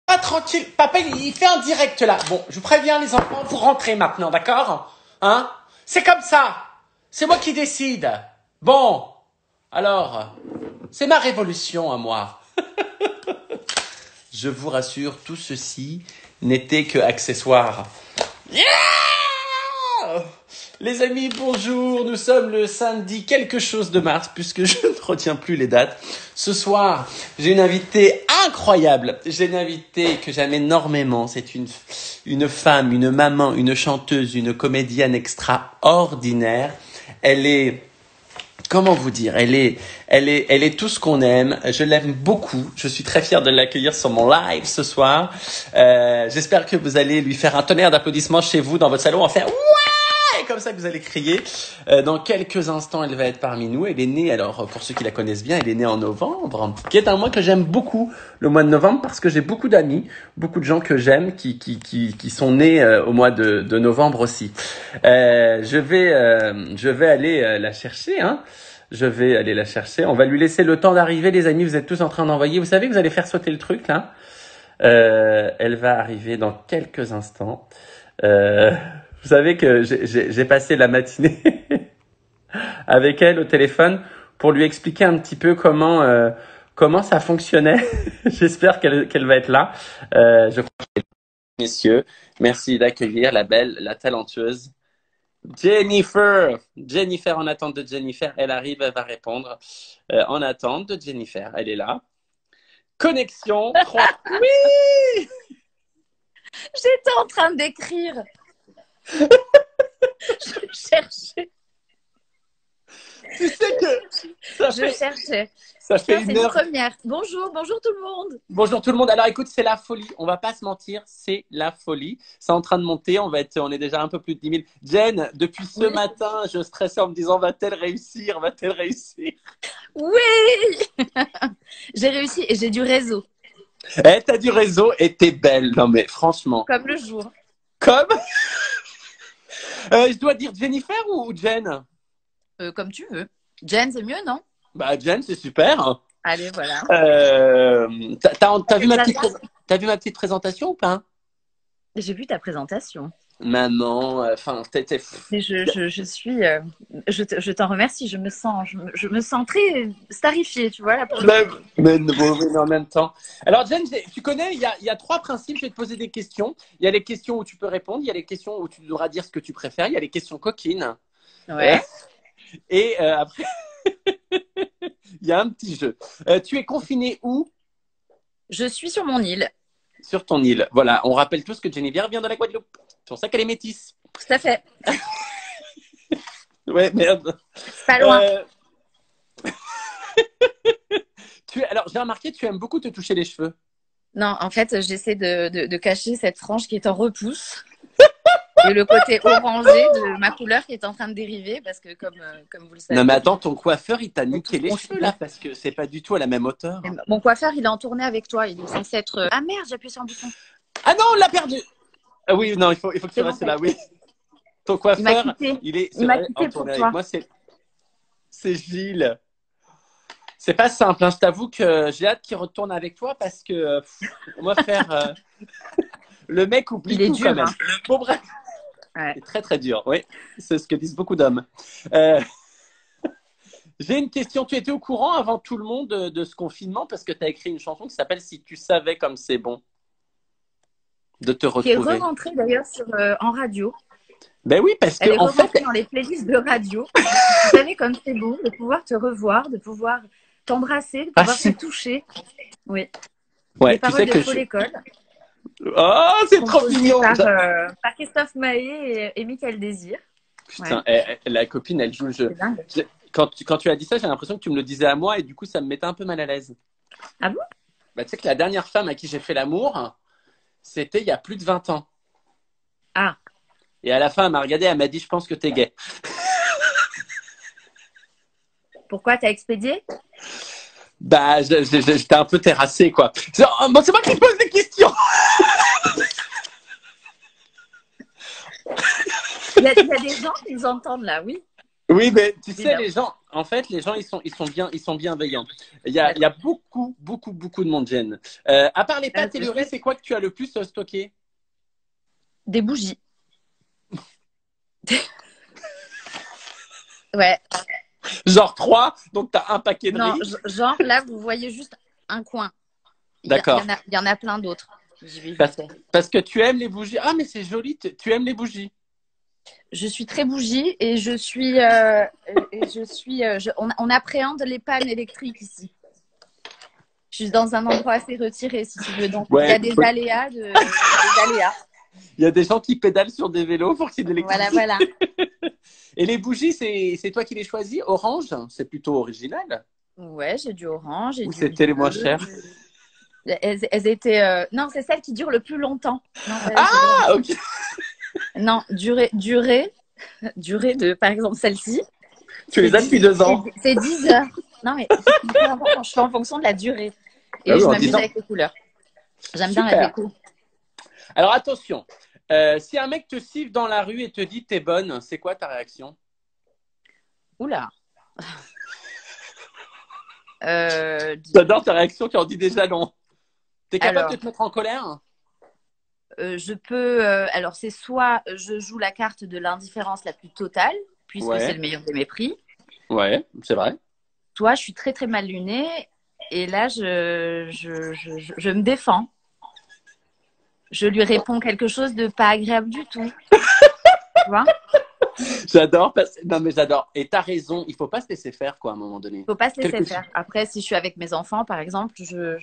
Pas tranquille. Papa, il fait un direct là. Bon, je vous préviens les enfants, vous rentrez maintenant, d'accord? Hein? C'est comme ça. C'est moi qui décide. Bon. Alors, c'est ma révolution à moi. Je vous rassure, tout ceci n'était que accessoire. Yeah! Les amis, bonjour. Nous sommes le samedi quelque chose de mars, puisque je ne retiens plus les dates. Ce soir, j'ai une invitée incroyable. J'ai une invitée que j'aime énormément. C'est une femme, une maman, une chanteuse, une comédienne extraordinaire. Elle est... Comment vous dire, elle est tout ce qu'on aime. Je l'aime beaucoup. Je suis très fier de l'accueillir sur mon live ce soir. J'espère que vous allez lui faire un tonnerre d'applaudissements chez vous dans votre salon, en faire ouais, comme ça que vous allez crier. Dans quelques instants, elle va être parmi nous. Elle est née, alors pour ceux qui la connaissent bien, elle est née en novembre, qui est un mois que j'aime beaucoup, le mois de novembre, parce que j'ai beaucoup d'amis, beaucoup de gens que j'aime qui sont nés au mois de novembre aussi. Je vais aller la chercher, hein. Je vais aller la chercher. On va lui laisser le temps d'arriver, les amis. Vous êtes tous en train d'envoyer. Vous savez que vous allez faire sauter le truc, là. Elle va arriver dans quelques instants. Vous savez que j'ai passé la matinée avec elle au téléphone pour lui expliquer un petit peu comment ça fonctionnait. J'espère qu'elle va être là. Je crois que messieurs, merci d'accueillir la belle, la talentueuse Jennifer. Jennifer, en attente de Jennifer, elle arrive, elle va répondre. En attente de Jennifer, elle est là. Connexion 3. Oui! J'étais en train d'écrire. Je cherchais. Tu sais que Je cherchais. Ça fait C'est une heure. première. Bonjour tout le monde. Bonjour tout le monde. Alors écoute, c'est la folie. On va pas se mentir, c'est la folie. C'est en train de monter. On est déjà un peu plus de 10 000. Jen, depuis ce matin, je stressais en me disant, va-t-elle réussir? Va-t-elle réussir? Oui. J'ai réussi et j'ai du réseau. Eh, t'as du réseau et t'es belle. Non mais franchement. Comme le jour. Comme je dois dire Jennifer ou Jen? Comme tu veux. Jen, c'est mieux, non? Bah Jen, c'est super. Allez, voilà. T'as vu ma petite présentation ou pas? J'ai vu ta présentation. Maman, enfin, Je suis, je t'en remercie. Je me sens très starifiée, tu vois là pour le coup. mais en même temps. Alors Jen, tu connais, il y a 3 principes. Je vais te poser des questions. Il y a les questions où tu peux répondre. Il y a les questions où tu devras dire ce que tu préfères. Il y a les questions coquines. Ouais. Et après, il y a un petit jeu. Tu es confiné où? Je suis sur mon île. Sur ton île. Voilà. On rappelle tous que Geneviève vient de la Guadeloupe. C'est pour ça qu'elle est métisse. Tout à fait. Ouais, merde. Pas loin. Alors, j'ai remarqué, tu aimes beaucoup te toucher les cheveux. Non, en fait, j'essaie de cacher cette frange qui est en repousse et le côté orangé de ma couleur qui est en train de dériver parce que, comme vous le savez. Non, mais attends, ton coiffeur, il t'a niqué les cheveux là parce que c'est pas du tout à la même hauteur. Mon coiffeur, il est en tournée avec toi. Il est censé être. Ah merde, j'ai appuyé sur un bouton. Ah non, on l'a perdu. Ah oui, non, il faut que tu restes là, oui. Ton coiffeur, il est en tournée avec moi. C'est Gilles. C'est pas simple, hein. Je t'avoue que j'ai hâte qu'il retourne avec toi parce que moi faire le mec oublie il est tout dur, quand même. hein. Bon bref, Ouais. c'est très très dur. Oui, c'est ce que disent beaucoup d'hommes. J'ai une question. Tu étais au courant avant tout le monde de ce confinement parce que tu as écrit une chanson qui s'appelle Si tu savais comme c'est bon de te retrouver. Qui est re-rentrée d'ailleurs en radio. Ben oui, parce Elle que est en fait, re-rentrée dans les playlists de radio. Vous savez comme c'est bon de pouvoir te revoir, de pouvoir t'embrasser, de pouvoir te toucher. Oui. ouais, Les tu sais paroles que de Paul École. Oh, c'est trop Composées mignon. par Christophe Maé et Michael Désir. Putain, Ouais. la copine, elle joue le jeu. C'est dingue. Quand tu as dit ça, j'ai l'impression que tu me le disais à moi et du coup, ça me mettait un peu mal à l'aise. Ah bon? Bah, tu sais que la dernière femme à qui j'ai fait l'amour, c'était il y a plus de 20 ans. Ah. Et à la fin, elle m'a regardé, elle m'a dit, je pense que t'es gay. Pourquoi t'as expédié? Bah, j'étais un peu terrassé, quoi. Bon, c'est moi qui pose des questions. Il y a des gens qui nous entendent là, oui. Oui, mais tu sais, Évidemment. les gens, en fait, les gens, ils sont bienveillants. Il y a D'accord. beaucoup de monde gêne. À part les pâtes et C'est le riz, chouette. c'est quoi que tu as le plus stocké? Des bougies. Ouais. Genre 3, donc tu as un paquet de Non, riz. genre là, vous voyez juste un coin. D'accord. Il y en a plein d'autres. J'y vais vite Parce, fait. parce que tu aimes les bougies. Ah, mais c'est joli, tu aimes les bougies. Je suis très bougie et on appréhende les pannes électriques ici. Je suis dans un endroit assez retiré, si tu veux. Donc, il y Ouais, a des aléas. Il y a des aléas. il y a des gens qui pédalent sur des vélos pour qu'il y ait de Voilà, l'électricité. voilà. Et les bougies, c'est toi qui les choisis? Orange, c'est plutôt original. Ouais, j'ai du orange, j'ai Ou du c'était les moins bleu. chers? Elles étaient. Non, c'est celle qui dure le plus longtemps. Non, ouais, je vois. Ah, ok. Non, durée de, par exemple, celle-ci, Tu les as depuis 2 ans. c'est 10 heures. Non, mais c'est hyper important. Je fais en fonction de la durée. Ah Et oui, je en 10 m'amuse ans. avec les couleurs. J'aime bien la Super. déco. Alors attention, si un mec te siffle dans la rue et te dit t'es bonne, c'est quoi ta réaction? Oula. Euh, J'adore ta réaction qui en dit déjà non. T'es capable de alors, te mettre en colère? je peux. Alors, c'est soit je joue la carte de l'indifférence la plus totale, puisque c'est Ouais, le meilleur des mépris, ouais, c'est vrai. soit je suis très très mal lunée et là, je me défends. Je lui réponds quelque chose de pas agréable du tout. Tu vois? J'adore. Non mais j'adore. Et t'as raison, il faut pas se laisser faire quoi à un moment donné. Faut pas se Quel laisser que... faire. Après, si je suis avec mes enfants, par exemple, je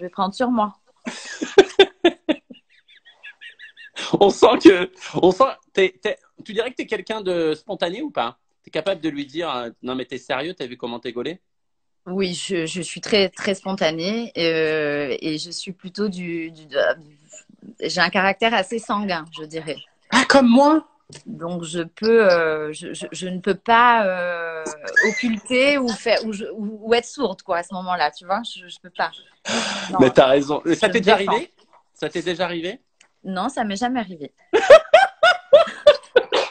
vais prendre sur moi. On sent, tu dirais que t'es quelqu'un de spontané ou pas? T'es capable de lui dire, non mais t'es sérieux, t'as vu comment t'es gaulé? Oui, je suis très très spontanée et je suis plutôt j'ai un caractère assez sanguin, je dirais. Ah comme moi? Donc je ne peux pas occulter ou être sourde quoi à ce moment-là, tu vois. Je peux pas. Non, Mais t'as raison. Ça je t'est me déjà défends. arrivé? Ça t'est déjà arrivé? Non, ça m'est jamais arrivé.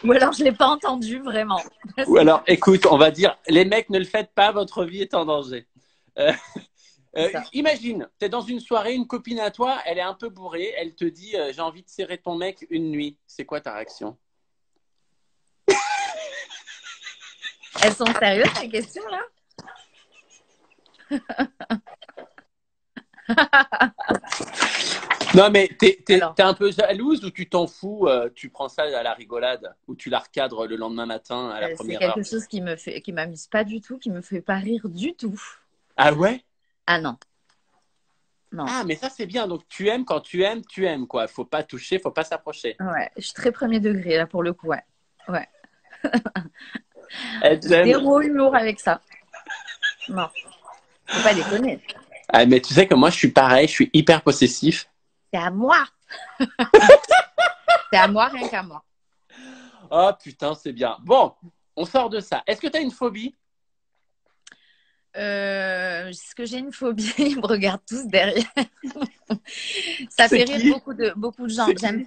Ou alors je l'ai pas entendu vraiment. Ou alors, écoute, on va dire, les mecs, ne le faites pas, votre vie est en danger. Euh, C'est ça. imagine, tu es dans une soirée, une copine à toi, elle est un peu bourrée, elle te dit, j'ai envie de serrer ton mec une nuit. C'est quoi ta réaction? Elles sont sérieuses ces questions là? Non, mais t'es Alors, un peu jalouse ou tu t'en fous, tu prends ça à la rigolade ou tu la recadres le lendemain matin à la c'est première heure? quelque chose qui m'amuse pas du tout, qui me fait pas rire du tout. Ah ouais? Ah non, non. Ah, mais ça c'est bien. Donc tu aimes quand tu aimes quoi. Faut pas toucher, faut pas s'approcher. Ouais, je suis très premier degré là pour le coup, ouais. Ouais. J'aime. Zéro humour avec ça. Non, faut pas déconner. Ah, mais tu sais que moi je suis pareil, je suis hyper possessif. C'est à moi. C'est à moi, rien qu'à moi. Oh putain, c'est bien. Bon, on sort de ça. Est-ce que tu as une phobie? Est-ce que j'ai une phobie? Ils me regardent tous derrière. Ça C'est fait rire qui? beaucoup de gens. C'est qui?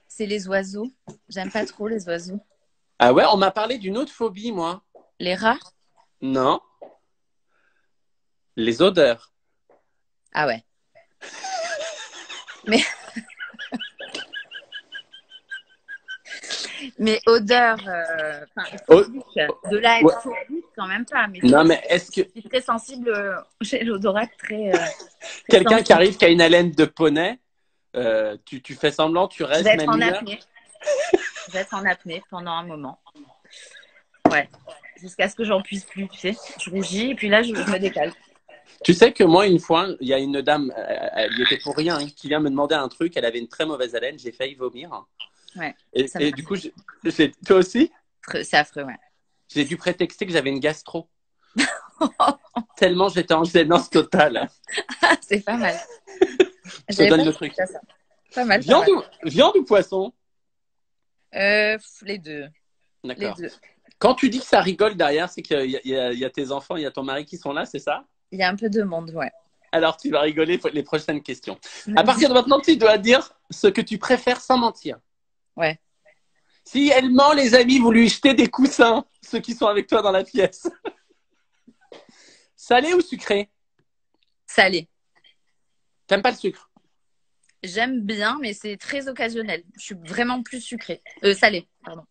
C'est les oiseaux. J'aime pas trop les oiseaux. Ah ouais, on m'a parlé d'une autre phobie, moi. Les rats? Non, les odeurs. Ah ouais. Mais, mais odeur, Oh, phobique. De là à ouais. être phobique, quand même pas. Mais Non, je mais est-ce que suis très sensible. J'ai l'odorat très quelqu'un qui sensible. arrive qui a une haleine de poney, tu fais semblant, tu Je vais restes être même en 1 heure? apnée. Je vais être en apnée pendant un moment. Ouais. Jusqu'à ce que j'en puisse plus, tu sais. Je rougis et puis là, je me décale. Tu sais que moi, une fois, il y a une dame, elle y était pour rien, hein, qui vient me demander un truc, elle avait une très mauvaise haleine, j'ai failli vomir. Ouais. Ça Et du coup, toi aussi, c'est affreux, ouais. j'ai dû prétexter que j'avais une gastro. Tellement j'étais en gênance totale. C'est pas mal. Je te J'avais donne pas le pensé truc. à ça. Pas mal, pas mal. Viande ou poisson? Les deux. Les D'accord. deux. Quand tu dis que ça rigole derrière, c'est qu'il y a tes enfants, il y a ton mari qui sont là, c'est ça? Il y a un peu de monde, ouais. Alors tu vas rigoler pour les prochaines questions. À partir de maintenant, tu dois dire ce que tu préfères sans mentir. Ouais. Si elle ment, les amis, vous lui jetez des coussins, ceux qui sont avec toi dans la pièce. Salé ou sucré? Salé. T'aimes pas le sucre? J'aime bien, mais c'est très occasionnel. Je suis vraiment plus sucrée. Salé, pardon.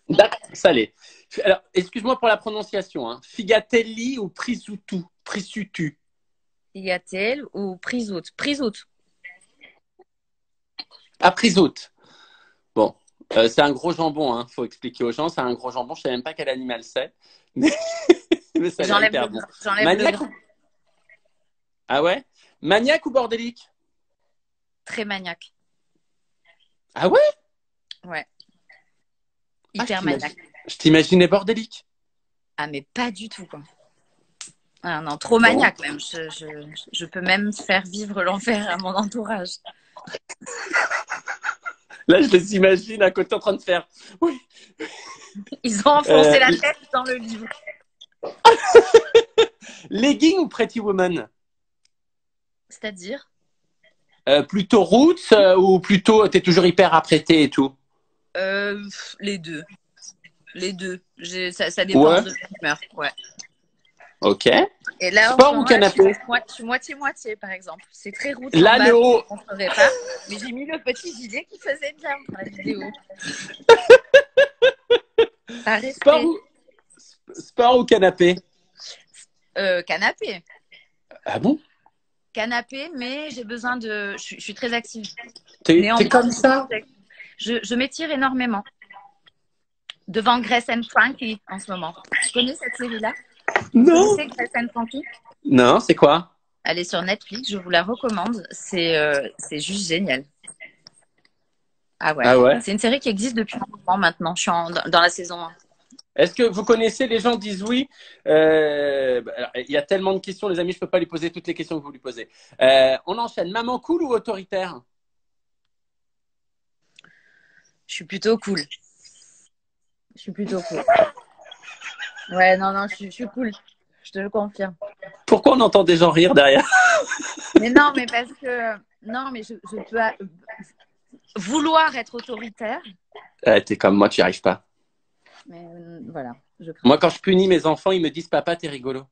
D'accord, salé. Alors, excuse-moi pour la prononciation. Hein. Figatelli ou prisutu? Prisutu. Figatel ou prisout? Prisout. Ah, prisout. Bon, c'est un gros jambon. Hein. Faut expliquer aux gens. C'est un gros jambon. Je sais même pas quel animal c'est. Mais, mais ça a l'air hyper bon. J'enlève le Maniaque gras. ou... Ah ouais? Maniaque ou bordélique? Très maniaque. Ah ouais? Ouais. Ah, Hyper maniaque. je t'imaginais bordélique. Ah, mais pas du tout, quoi. Ah non, trop maniaque même. Je peux même faire vivre l'enfer à mon entourage. Là, je les imagine à côté en train de faire. Oui. Ils ont enfoncé la tête dans le livre. Legging ou Pretty Woman? C'est-à-dire? Plutôt roots ou plutôt t'es toujours hyper apprêtée et tout? Les deux. Les deux. Ça dépend de l'humeur. Ouais. Ok. Et là, sport en ce ou moment, canapé? je suis moitié-moitié, par exemple. C'est très route. Là, le haut. Je ne montrerai pas. Mais j'ai mis le petit gilet qui faisait bien pour la vidéo. Sport ou canapé? Canapé. Ah bon? Canapé, mais j'ai besoin de... Je suis très active. T'es comme ça? Je m'étire énormément. Devant Grace and Frankie en ce moment. Tu connais cette série-là? Non. Vous connaissez Grace and Frankie? Non, c'est quoi? Elle est sur Netflix, je vous la recommande. C'est juste génial. Ah ouais. Ah ouais? C'est une série qui existe depuis un moment maintenant. Je suis dans la saison 1. Est-ce que vous connaissez, les gens disent oui? Alors, il y a tellement de questions, les amis, je ne peux pas lui poser toutes les questions que vous lui posez. On enchaîne. Maman cool ou autoritaire? Je suis plutôt cool. Je suis plutôt cool. Ouais, non, je suis cool. Je te le confirme. Pourquoi on entend des gens rire derrière? Mais non, mais parce que... Non, mais je peux vouloir être autoritaire. T'es comme moi, tu n'y arrives pas. Mais voilà. Moi, quand je punis mes enfants, ils me disent papa, t'es rigolo.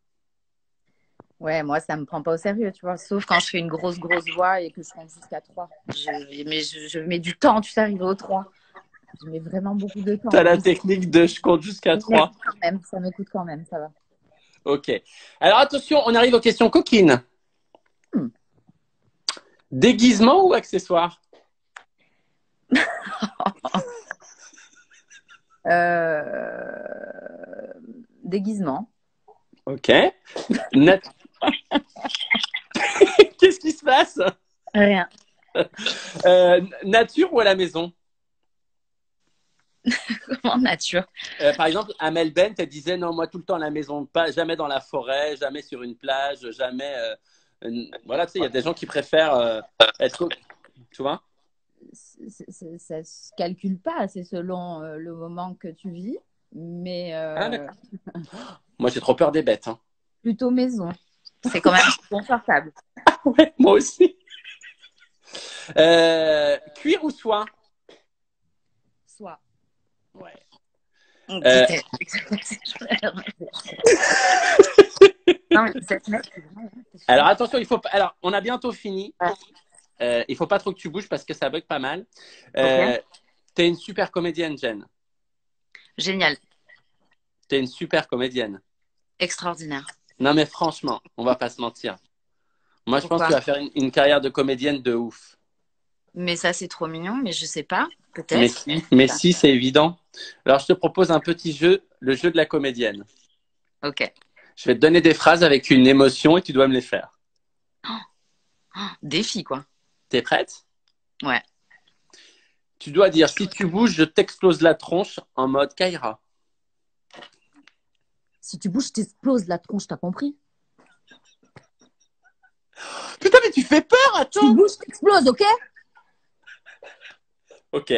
Ouais, moi, ça me prend pas au sérieux, tu vois. Sauf quand je fais une grosse voix et que je compte jusqu'à 3. Mais je mets du temps, tu sais, arriver au 3. Je mets vraiment beaucoup de temps. T'as la technique de je compte jusqu'à 3. Ça m'écoute quand même, ça va. Ok. Alors attention, on arrive aux questions coquines. Déguisement ou accessoire? Déguisement. Ok. Qu'est-ce qui se passe? Rien. Nature ou à la maison? Comment nature? Par exemple, Amel Bent, elle disait non, moi tout le temps à la maison, pas jamais dans la forêt, jamais sur une plage, jamais. Voilà, tu sais, il y a des gens qui préfèrent être. Tu vois? Ça se calcule pas, c'est selon le moment que tu vis, mais moi j'ai trop peur des bêtes. Hein. Plutôt maison. C'est quand même confortable. Ouais, moi aussi. Cuir ou soie? Soie. Ouais. Alors attention, il faut. Alors, on a bientôt fini. Il faut pas trop que tu bouges parce que ça bug pas mal. T'es une super comédienne, Jen. Génial. T'es une super comédienne. Extraordinaire. Non mais franchement, on va pas se mentir. Moi, je pense que tu vas faire une carrière de comédienne de ouf. Mais ça, c'est trop mignon, mais je sais pas. Peut-être. Mais si, c'est évident. Alors, je te propose un petit jeu, le jeu de la comédienne. Ok. Je vais te donner des phrases avec une émotion et tu dois me les faire. Défi, quoi. T'es prête? Ouais. Tu dois dire, si tu bouges, je t'explose la tronche en mode Kaira. Si tu bouges, je t'explose la tronche, t'as compris? Putain, mais tu fais peur, attends! Tu bouges, je t'explose, ok? Ok.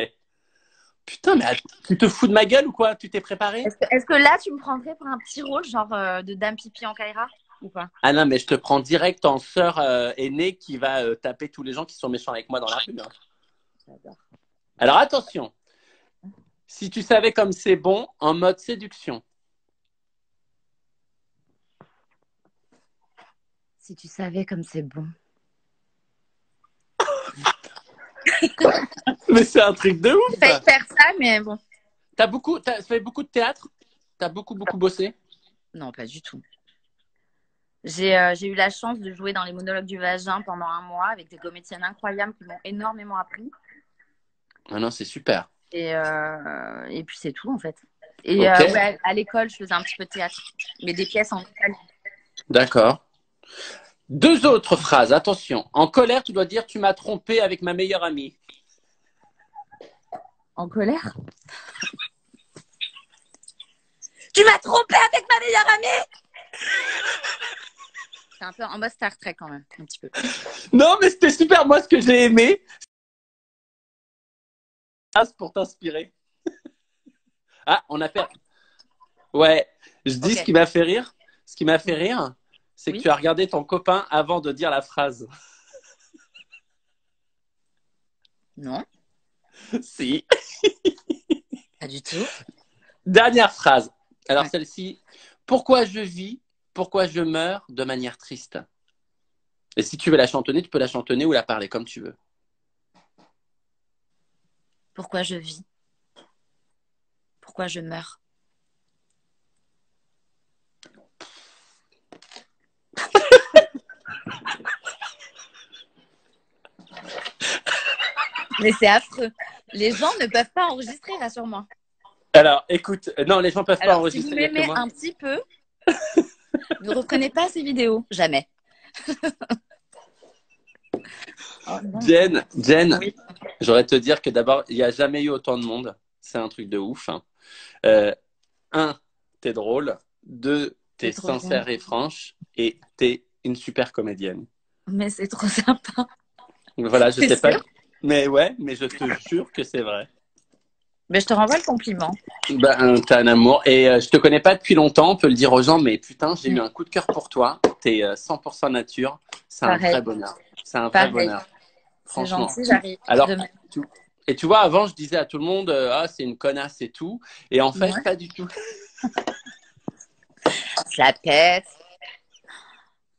Putain, mais tu te fous de ma gueule ou quoi? Tu t'es préparé? Est-ce que là, tu me prendrais pour un petit rôle, genre de dame pipi en Kaira ou pas? Ah non, mais je te prends direct en sœur aînée qui va taper tous les gens qui sont méchants avec moi dans la rue. Hein. J'adore. Alors attention. Si tu savais comme c'est bon en mode séduction. Si tu savais comme c'est bon. Mais c'est un truc de J'ai ouf. failli faire ça, mais bon. T'as fait beaucoup de théâtre? T'as beaucoup bossé? Non, pas du tout. J'ai eu la chance de jouer dans les monologues du vagin pendant 1 mois avec des comédiennes incroyables qui m'ont énormément appris. Ah non, c'est super. Et puis c'est tout en fait. Et Ok. ouais, à l'école, je faisais un petit peu de théâtre, mais des pièces en Italie. D'accord. Deux autres phrases, attention. En colère, tu dois dire tu m'as trompé avec ma meilleure amie. En colère? Tu m'as trompé avec ma meilleure amie! C'est un peu en mode Star Trek quand même, un petit peu. Non, mais c'était super. Moi, ce que j'ai aimé, c'est pour t'inspirer. Ah, on a fait. Ouais, je dis Ok. ce qui m'a fait rire. Ce qui m'a fait rire, c'est que Oui. tu as regardé ton copain avant de dire la phrase. Non, Si. pas du tout. Dernière phrase. Alors Ouais. celle-ci. Pourquoi je vis, pourquoi je meurs de manière triste. Et si tu veux la chantonner, tu peux la chantonner ou la parler comme tu veux. Pourquoi je vis? Pourquoi je meurs? Mais c'est affreux. Les gens ne peuvent pas enregistrer, rassure-moi. Alors, écoute, non, les gens peuvent pas Alors, si vous enregistrer, il y a que m'aimez moi. un petit peu, ne reprenez pas ces vidéos. Jamais. Oh, non. Jen, Oui. j'aurais te dire que d'abord, il n'y a jamais eu autant de monde. C'est un truc de ouf. Hein. Un, t'es drôle. Deux, t'es C'est trop bien. sincère et franche. Et t'es une super comédienne. Mais c'est trop sympa. Voilà, je C'est sais pas. sûr? Mais ouais, mais je te jure que c'est vrai. Mais je te renvoie le compliment. Ben, t'as un amour. Et je te connais pas depuis longtemps, on peut le dire aux gens, mais putain, j'ai eu un coup de cœur pour toi. T'es 100% nature. C'est un Pareil. vrai bonheur. C'est un vrai Pareil. bonheur. C'est Franchement. gentil, j'arrive. Alors, Demain. et tu vois, avant, je disais à tout le monde, ah, c'est une connasse et tout. Et en fait, Ouais. pas du tout. Je la pète.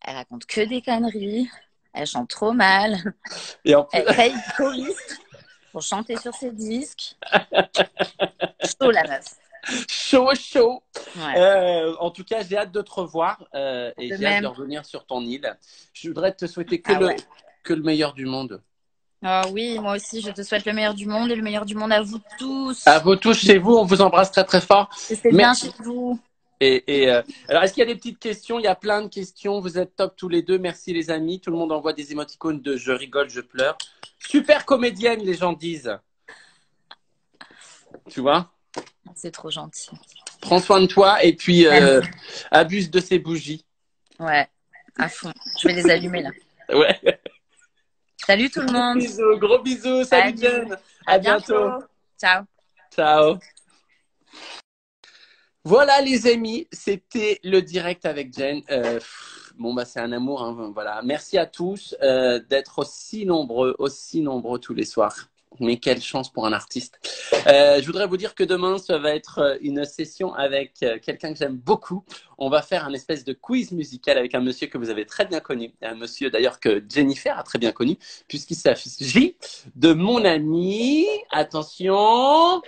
Elle raconte que des conneries. Elle chante trop mal. Et en plus, Elle paye une choriste pour chanter sur ses disques. Chaud, la meuf. chaud. Ouais. En tout cas, j'ai hâte de te revoir et De j'ai hâte de même. revenir sur ton île. Je voudrais te souhaiter Ah ouais. que le meilleur du monde. Oh oui, moi aussi, je te souhaite le meilleur du monde et le meilleur du monde à vous tous. À vous tous chez vous, on vous embrasse très très fort. Restez bien chez Merci. vous. Alors, est-ce qu'il y a des petites questions? Il y a plein de questions. Vous êtes top tous les deux. Merci les amis. Tout le monde envoie des émoticônes de je rigole, je pleure. Super comédienne, les gens disent. Tu vois? C'est trop gentil. Prends soin de toi et puis Merci. abuse de ces bougies. Ouais, à fond. Je vais les allumer là. Ouais. Salut tout le monde. Gros bisous. Salut Salut. Jen. À À bientôt. bientôt. Ciao. Ciao. Voilà les amis, c'était le direct avec Jen. Bon bah c'est un amour, hein, voilà. Merci à tous d'être aussi nombreux tous les soirs. Mais quelle chance pour un artiste. Je voudrais vous dire que demain, ça va être une session avec quelqu'un que j'aime beaucoup. On va faire un espèce de quiz musical avec un monsieur que vous avez très bien connu. Un monsieur d'ailleurs que Jennifer a très bien connu, puisqu'il s'agit de mon ami, attention,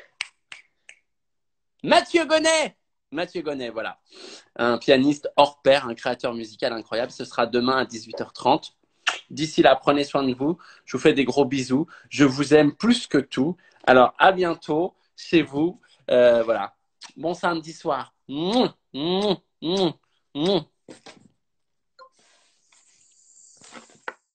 Mathieu Gonnet. Mathieu Gonnet, voilà. Un pianiste hors pair, un créateur musical incroyable. Ce sera demain à 18h30. D'ici là, prenez soin de vous. Je vous fais des gros bisous. Je vous aime plus que tout. Alors, à bientôt chez vous. Voilà. Bon samedi soir. Mouah, mouah, mouah, mouah.